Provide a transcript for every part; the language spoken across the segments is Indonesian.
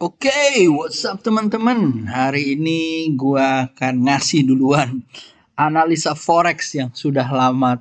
Oke, what's up teman-teman? Hari ini gua akan ngasih duluan analisa forex yang sudah lama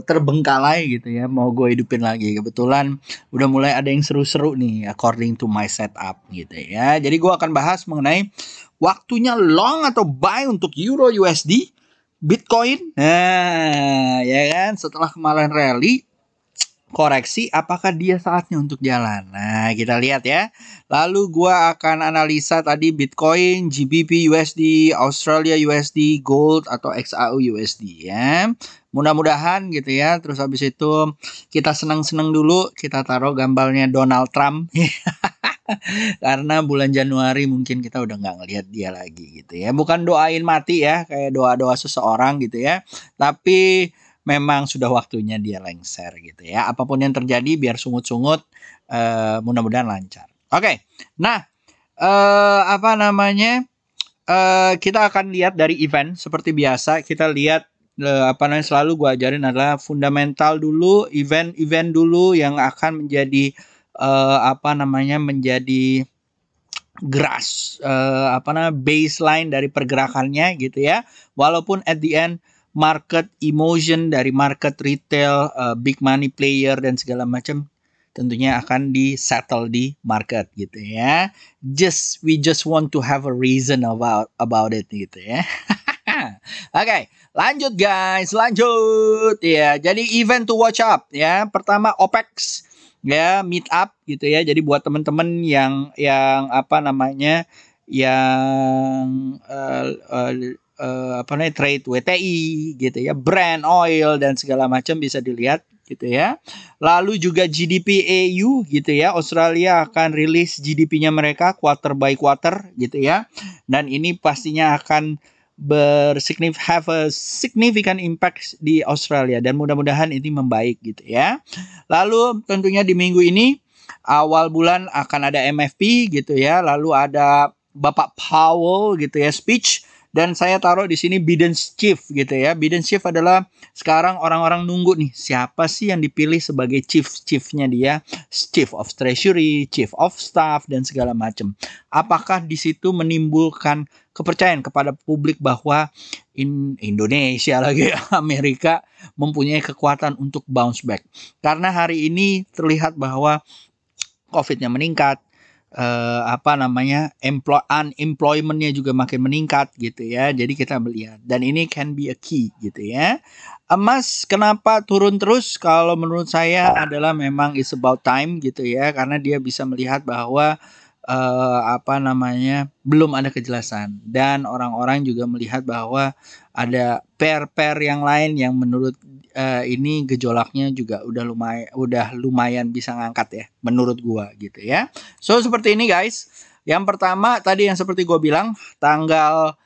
terbengkalai gitu ya. Mau gue hidupin lagi. Kebetulan udah mulai ada yang seru-seru nih according to my setup gitu ya. Jadi gua akan bahas mengenai waktunya long atau buy untuk Euro USD, Bitcoin. Nah, ya kan setelah kemarin rally koreksi, apakah dia saatnya untuk jalan? Nah, kita lihat ya. Lalu gua akan analisa tadi Bitcoin, GBP USD, Australia USD, Gold atau XAU USD ya. Mudah-mudahan gitu ya. Terus habis itu kita senang-senang dulu, kita taruh gambarnya Donald Trump. Karena bulan Januari mungkin kita udah nggak ngelihat dia lagi gitu ya. Bukan doain mati ya, kayak doa-doa seseorang gitu ya. Tapi memang sudah waktunya dia lengser gitu ya. Apapun yang terjadi biar sungut-sungut, mudah-mudahan lancar. Oke, nah apa namanya? Kita akan lihat dari event seperti biasa. Kita lihat apa namanya selalu gue ajarin adalah fundamental dulu, event-event dulu yang akan menjadi apa namanya menjadi apa namanya baseline dari pergerakannya gitu ya. Walaupun at the end market emotion dari market retail, big money player dan segala macam tentunya akan di settle di market gitu ya. We just want to have a reason about it gitu ya. Oke, lanjut guys, lanjut ya. Jadi event to watch up ya. Pertama OPEX ya, meet up gitu ya. Jadi buat teman-teman yang apa namanya yang apa namanya trade WTI gitu ya, brand oil dan segala macam bisa dilihat gitu ya. Lalu juga GDP EU gitu ya. Australia akan rilis GDP-nya mereka quarter by quarter gitu ya. Dan ini pastinya akan have a significant impact di Australia dan mudah-mudahan ini membaik gitu ya. Lalu tentunya di minggu ini awal bulan akan ada MFP gitu ya. Lalu ada Bapak Powell gitu ya speech dan saya taruh di sini Biden's Chief gitu ya. Biden's Chief adalah sekarang orang-orang nunggu nih siapa sih yang dipilih sebagai chiefnya dia, Chief of Treasury, Chief of Staff dan segala macam. Apakah di situ menimbulkan kepercayaan kepada publik bahwa Indonesia lagi Amerika mempunyai kekuatan untuk bounce back. Karena hari ini terlihat bahwa COVID-nya meningkat, apa namanya unemployment-nya juga makin meningkat gitu ya. Jadi kita melihat dan ini can be a key gitu ya. Emas kenapa turun terus? Kalau menurut saya adalah memang is about time gitu ya, karena dia bisa melihat bahwa apa namanya belum ada kejelasan dan orang-orang juga melihat bahwa ada pair-pair yang lain yang menurut ini gejolaknya juga udah lumayan bisa ngangkat ya menurut gua gitu ya. So seperti ini guys. Yang pertama tadi yang seperti gua bilang tanggal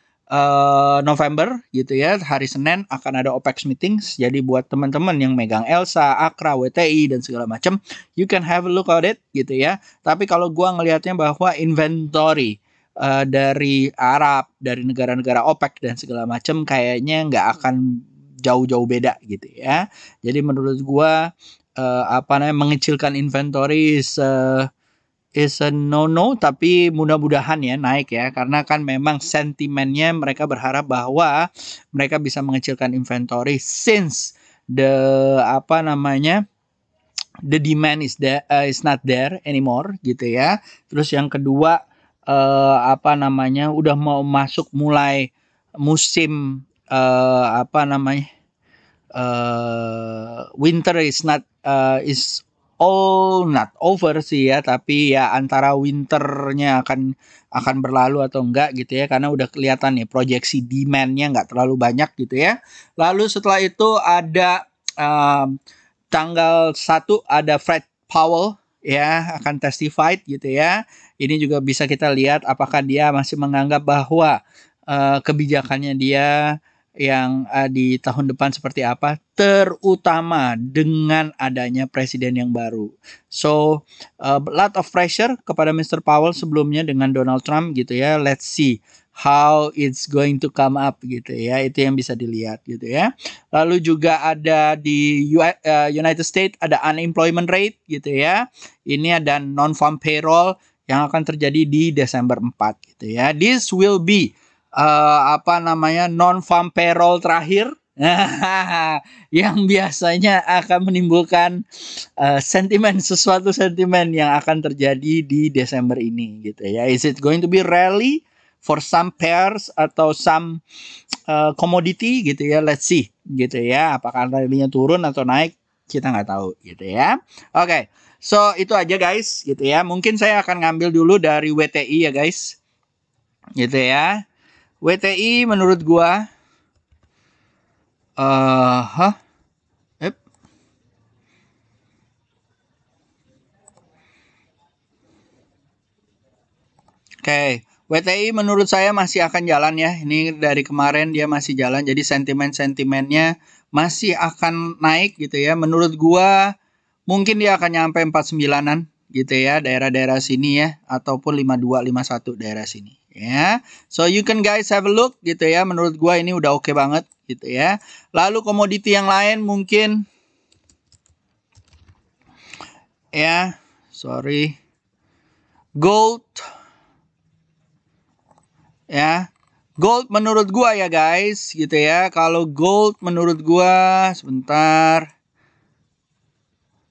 November gitu ya, hari Senin akan ada OPEX meetings. Jadi buat teman-teman yang megang Elsa, Akra, WTI dan segala macam, you can have a look at it gitu ya. Tapi kalau gua ngelihatnya bahwa inventory dari Arab, dari negara-negara OPEC dan segala macam kayaknya nggak akan jauh-jauh beda gitu ya. Jadi menurut gua apa namanya mengecilkan inventory is a no-no, tapi mudah-mudahan ya naik ya, karena kan memang sentimennya mereka berharap bahwa mereka bisa mengecilkan inventory since the apa namanya the demand is not there anymore gitu ya. Terus yang kedua apa namanya udah mau masuk mulai musim apa namanya winter is all not over sih ya, tapi ya antara winternya akan berlalu atau enggak gitu ya, karena udah kelihatan nih proyeksi demandnya nggak terlalu banyak gitu ya. Lalu setelah itu ada tanggal 1 ada Fred Powell ya akan testified gitu ya. Ini juga bisa kita lihat apakah dia masih menganggap bahwa kebijakannya dia yang di tahun depan seperti apa, terutama dengan adanya presiden yang baru. So, lot of pressure kepada Mr. Powell sebelumnya dengan Donald Trump gitu ya. Let's see how it's going to come up gitu ya. Itu yang bisa dilihat gitu ya. Lalu juga ada di United States ada unemployment rate gitu ya. Ini ada non-farm payroll yang akan terjadi di Desember 4 gitu ya. This will be non-farm payroll terakhir yang biasanya akan menimbulkan sesuatu sentimen yang akan terjadi di Desember ini gitu ya. Is it going to be rally for some pairs atau some commodity gitu ya? Let's see gitu ya. Apakah rally-nya turun atau naik? Kita nggak tahu gitu ya. Oke. So itu aja guys gitu ya. Mungkin saya akan ngambil dulu dari WTI ya guys. Gitu ya. WTI menurut gua Oke, WTI menurut saya masih akan jalan ya. Ini dari kemarin dia masih jalan. Jadi sentimen-sentimennya masih akan naik gitu ya. Menurut gua mungkin dia akan nyampe 49-an gitu ya, daerah-daerah sini ya, ataupun 52, 51 daerah sini ya. So you can guys have a look gitu ya. Menurut gua ini udah oke banget gitu ya. Lalu komoditi yang lain mungkin ya, gold ya. Gold menurut gua ya guys gitu ya. Kalau gold menurut gua sebentar.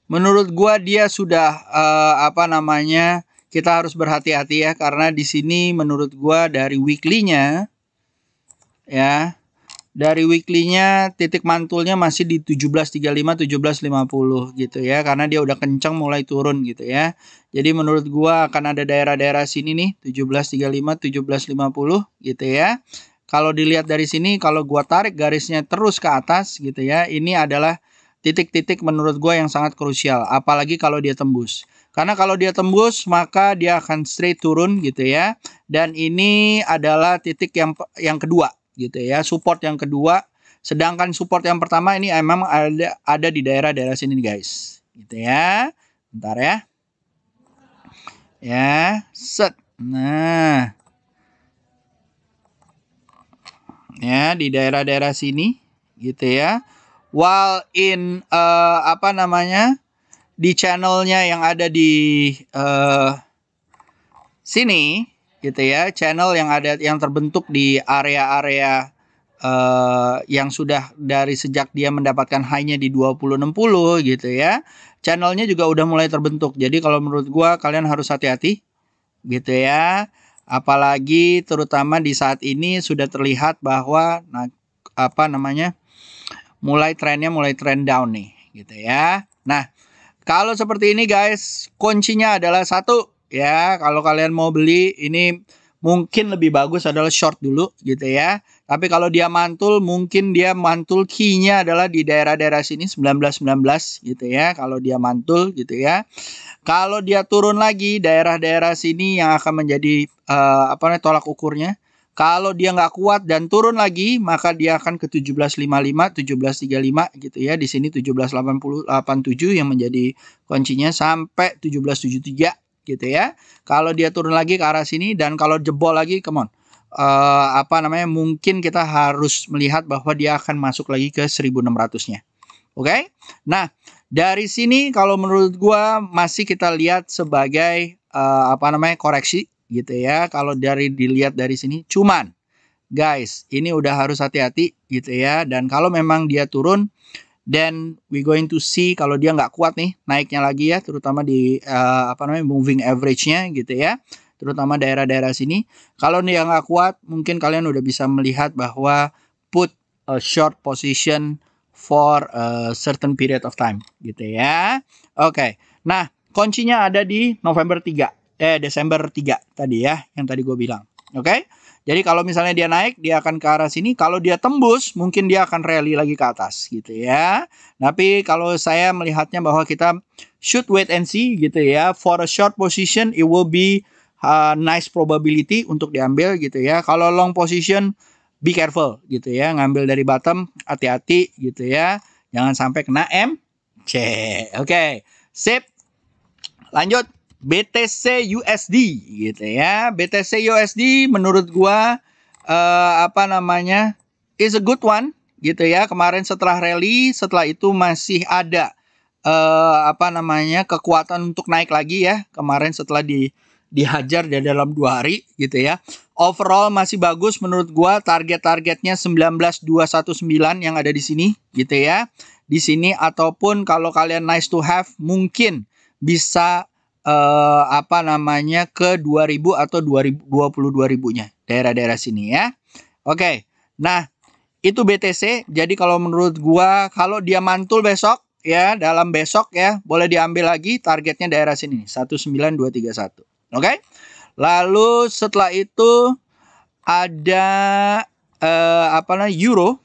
Menurut gua dia sudah kita harus berhati-hati ya karena di sini menurut gua dari weekly-nya ya. Dari weekly-nya titik mantulnya masih di 17.35 17.50 gitu ya karena dia udah kencang mulai turun gitu ya. Jadi menurut gua akan ada daerah-daerah sini nih 17.35 17.50 gitu ya. Kalau dilihat dari sini kalau gua tarik garisnya terus ke atas gitu ya, ini adalah titik-titik menurut gua yang sangat krusial apalagi kalau dia tembus. Karena kalau dia tembus maka dia akan straight turun gitu ya. Dan ini adalah titik yang kedua gitu ya, support yang kedua. Sedangkan support yang pertama ini emang ada di daerah-daerah sini guys gitu ya. Bentar ya. Ya, set. Nah. Ya, di daerah-daerah sini gitu ya. While in di channelnya yang ada di sini gitu ya, channel yang terbentuk di area-area yang sudah dari sejak dia mendapatkan high-nya di 2060 gitu ya. Channelnya juga udah mulai terbentuk. Jadi kalau menurut gua kalian harus hati-hati gitu ya. Apalagi terutama di saat ini sudah terlihat bahwa mulai trend down nih gitu ya. Nah, kalau seperti ini guys, kuncinya adalah satu ya, kalau kalian mau beli ini mungkin lebih bagus adalah short dulu gitu ya. Tapi kalau dia mantul, mungkin dia mantul key-nya adalah di daerah-daerah sini 1919 gitu ya. Kalau dia mantul gitu ya. Kalau dia turun lagi daerah-daerah sini yang akan menjadi tolak ukurnya. Kalau dia nggak kuat dan turun lagi, maka dia akan ke 17.55, 17.35 gitu ya. Di sini 17.87 yang menjadi kuncinya sampai 17.73 gitu ya. Kalau dia turun lagi ke arah sini dan kalau jebol lagi, come on. Mungkin kita harus melihat bahwa dia akan masuk lagi ke 1.600-nya. Oke? Nah, dari sini kalau menurut gua masih kita lihat sebagai koreksi gitu ya. Kalau dilihat dari sini, cuman guys, ini udah harus hati-hati gitu ya. Dan kalau memang dia turun, then we going to see kalau dia nggak kuat nih naiknya lagi ya, terutama di moving average-nya gitu ya. Terutama daerah-daerah sini. Kalau dia nggak kuat, mungkin kalian udah bisa melihat bahwa put a short position for a certain period of time gitu ya. Oke. Nah, kuncinya ada di Desember 3 tadi ya, yang tadi gue bilang. Oke. Jadi kalau misalnya dia naik, dia akan ke arah sini. Kalau dia tembus, mungkin dia akan rally lagi ke atas gitu ya. Tapi kalau saya melihatnya bahwa kita should wait and see gitu ya. For a short position, it will be nice probability untuk diambil gitu ya. Kalau long position, be careful gitu ya. Ngambil dari bottom, hati-hati gitu ya. Jangan sampai kena MC. Oke, sip. Lanjut. BTC USD gitu ya. BTC USD menurut gua apa namanya, is a good one gitu ya. Kemarin setelah rally, setelah itu masih ada apa namanya, kekuatan untuk naik lagi ya. Kemarin setelah dihajar di dalam 2 hari gitu ya. Overall masih bagus menurut gua, target-targetnya 19.219 yang ada di sini gitu ya. Di sini, ataupun kalau kalian nice to have mungkin bisa apa namanya ke 2000 atau 22.000-nya daerah-daerah sini ya. Oke. Nah, itu BTC. Jadi kalau menurut gua, kalau dia mantul besok ya, dalam besok ya, boleh diambil lagi targetnya daerah sini 19231. Oke. Lalu setelah itu ada apa namanya, euro.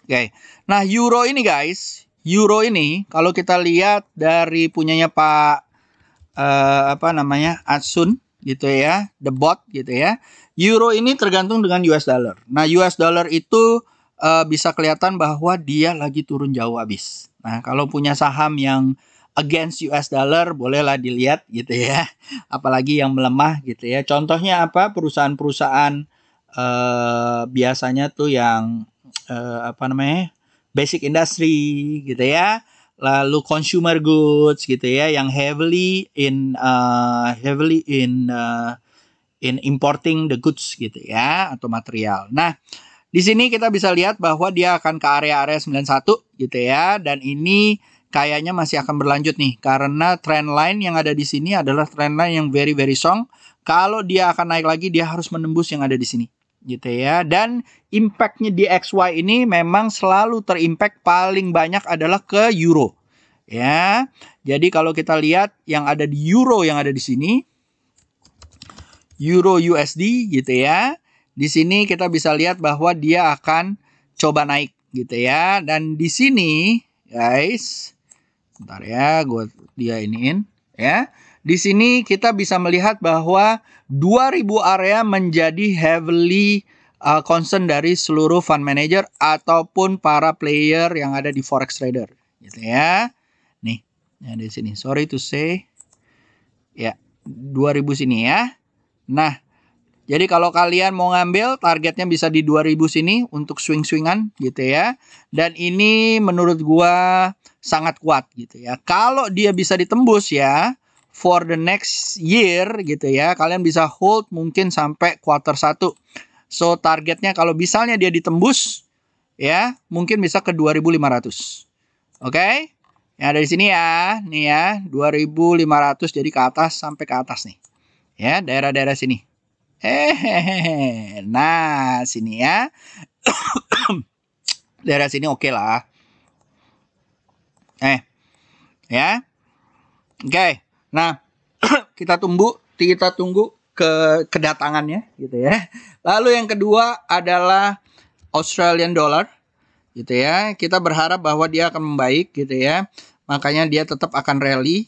Oke. Nah, euro ini guys, euro ini kalau kita lihat dari punyanya Pak apa namanya, Atsun gitu ya, the bot gitu ya. Euro ini tergantung dengan US dollar. Nah, US dollar itu bisa kelihatan bahwa dia lagi turun jauh habis. Nah, kalau punya saham yang against US dollar, bolehlah dilihat gitu ya. Apalagi yang melemah gitu ya. Contohnya apa? Perusahaan-perusahaan biasanya tuh yang apa namanya, basic industry gitu ya, lalu consumer goods gitu ya, yang heavily in importing the goods gitu ya, atau material. Nah, di sini kita bisa lihat bahwa dia akan ke area-area 91 gitu ya, dan ini kayaknya masih akan berlanjut nih, karena trend line yang ada di sini adalah trend line yang very very strong. Kalau dia akan naik lagi, dia harus menembus yang ada di sini gitu ya. Dan impactnya di XY ini memang selalu terimpact paling banyak adalah ke euro ya. Jadi kalau kita lihat yang ada di euro, yang ada di sini euro USD gitu ya, di sini kita bisa lihat bahwa dia akan coba naik gitu ya. Dan di sini guys, bentar ya, dia iniin ya. Di sini kita bisa melihat bahwa 2000 area menjadi heavily concern dari seluruh fund manager ataupun para player yang ada di forex trader gitu ya. Nih, ya di sini. Sorry to say. Ya, 2000 sini ya. Nah, jadi kalau kalian mau ngambil, targetnya bisa di 2000 sini untuk swing-swingan gitu ya. Dan ini menurut gua sangat kuat gitu ya. Kalau dia bisa ditembus ya, for the next year gitu ya, kalian bisa hold mungkin sampai quarter 1. So targetnya kalau misalnya dia ditembus ya, mungkin bisa ke 2500. Oke? Yang ada di sini ya, nih ya, 2500, jadi ke atas sampai ke atas nih. Ya, daerah-daerah sini. Nah, sini ya. Daerah sini oke lah. Ya. Oke. Nah, kita tunggu kedatangannya gitu ya. Lalu yang kedua adalah Australian dollar gitu ya. Kita berharap bahwa dia akan membaik gitu ya. Makanya dia tetap akan rally.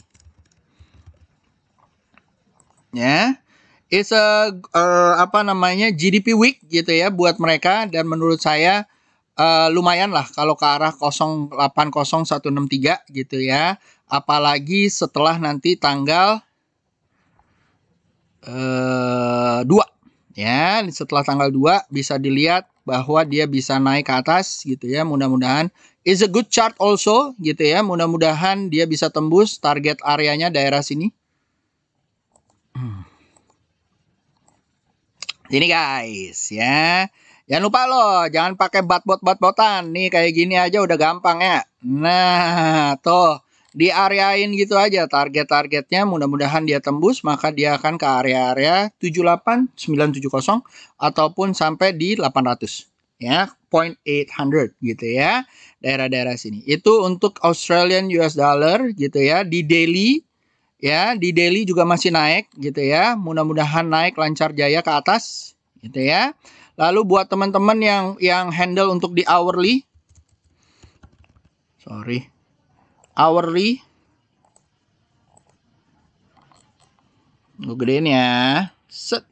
Ya. It's a apa namanya, GDP week gitu ya buat mereka, dan menurut saya lumayan lah kalau ke arah 080163 gitu ya. Apalagi setelah nanti tanggal 2 ya, setelah tanggal 2 bisa dilihat bahwa dia bisa naik ke atas gitu ya. Mudah-mudahan is a good chart also gitu ya. Mudah-mudahan dia bisa tembus target areanya daerah sini. Ini guys ya. Jangan lupa loh, jangan pakai bot-botan. Nih kayak gini aja udah gampang ya. Nah, tuh diareain gitu aja target-targetnya. Mudah-mudahan dia tembus, maka dia akan ke area-area 78970 ataupun sampai di 800 ya, 0.800 gitu ya. Daerah-daerah sini. Itu untuk Australian US dollar gitu ya. Di daily ya, di daily juga masih naik gitu ya. Mudah-mudahan naik lancar jaya ke atas gitu ya. Lalu buat teman-teman yang handle untuk di hourly, hourly, gue gedein ya. Set.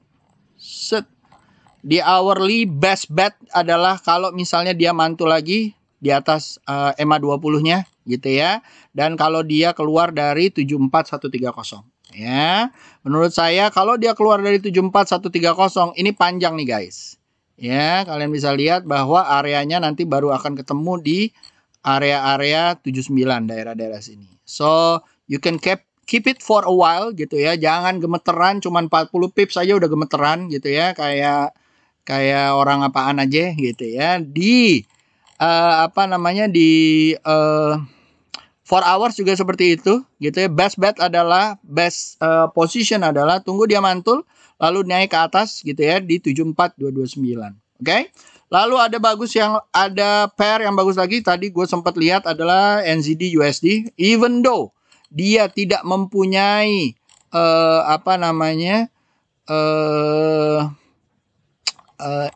Di hourly best bet adalah kalau misalnya dia mantul lagi di atas EMA 20-nya gitu ya. Dan kalau dia keluar dari 74130 Ya, menurut saya kalau dia keluar dari 74130 ini panjang nih guys. Ya, kalian bisa lihat bahwa areanya nanti baru akan ketemu di area-area 79 daerah-daerah sini. So, you can keep it for a while gitu ya. Jangan gemeteran, cuman 40 pips aja udah gemeteran gitu ya. Kayak orang apaan aja gitu ya. Di apa namanya di 4 hours juga seperti itu gitu ya. Best position adalah tunggu dia mantul lalu naik ke atas gitu ya di 74229. Oke. Lalu ada pair yang bagus lagi tadi gue sempat lihat adalah NZD USD, even though dia tidak mempunyai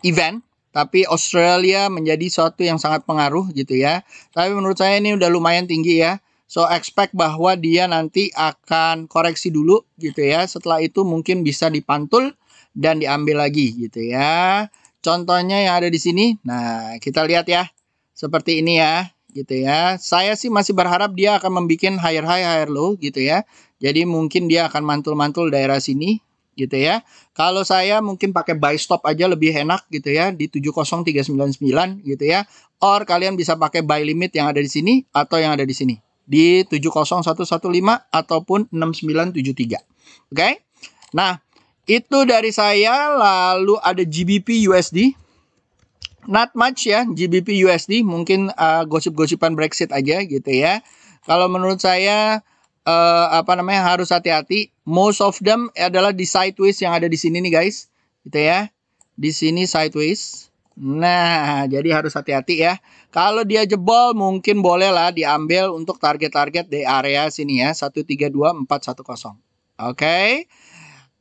event, tapi Australia menjadi suatu yang sangat pengaruh gitu ya. Tapi menurut saya ini udah lumayan tinggi ya. So expect bahwa dia nanti akan koreksi dulu gitu ya. Setelah itu mungkin bisa dipantul dan diambil lagi gitu ya. Contohnya yang ada di sini. Nah, kita lihat ya. Seperti ini ya gitu ya. Saya sih masih berharap dia akan membuat higher high, higher low gitu ya. Jadi mungkin dia akan mantul-mantul daerah sini gitu ya. Kalau saya mungkin pakai buy stop aja lebih enak gitu ya di 70399 gitu ya. Or kalian bisa pakai buy limit yang ada di sini atau yang ada di sini di 70115 ataupun 6973. Oke. Nah, itu dari saya. Lalu ada GBP USD. Not much ya GBP USD, mungkin gosip-gosipan Brexit aja gitu ya. Kalau menurut saya harus hati-hati. Most of them adalah di sideways yang ada di sini nih guys, gitu ya. Di sini sideways. Nah, jadi harus hati-hati ya. Kalau dia jebol mungkin bolehlah diambil untuk target-target di area sini ya, 132410. Oke.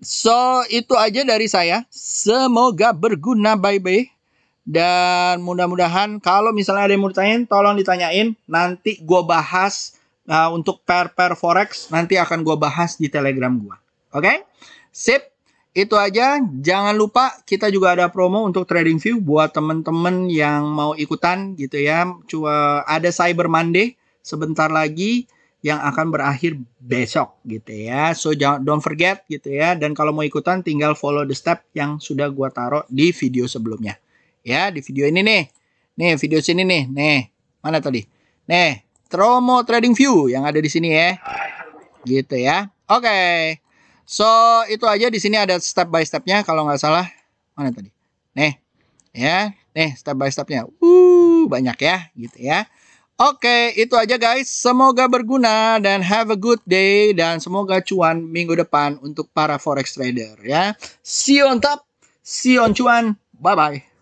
So, itu aja dari saya. Semoga berguna, bye-bye. Dan mudah-mudahan kalau misalnya ada yang mau ditanyain, tolong ditanyain. Nanti gue bahas. Nah, untuk pair forex nanti akan gue bahas di Telegram gue. Oke? Sip. Itu aja. Jangan lupa kita juga ada promo untuk TradingView buat temen-temen yang mau ikutan gitu ya. Ada Cyber Monday sebentar lagi yang akan berakhir besok gitu ya. So don't forget gitu ya. Dan kalau mau ikutan tinggal follow the step yang sudah gue taruh di video sebelumnya. Ya, di video ini nih. Nih, video sini nih. Nih, mana tadi? Nih. Promo TradingView yang ada di sini ya. Gitu ya. Oke. So, itu aja di sini ada step by stepnya kalau nggak salah. Mana tadi? Nih. Ya, nih step by stepnya. Banyak ya, gitu ya. Oke, itu aja guys. Semoga berguna dan have a good day dan semoga cuan minggu depan untuk para forex trader ya. See you on top. See you on cuan. Bye bye.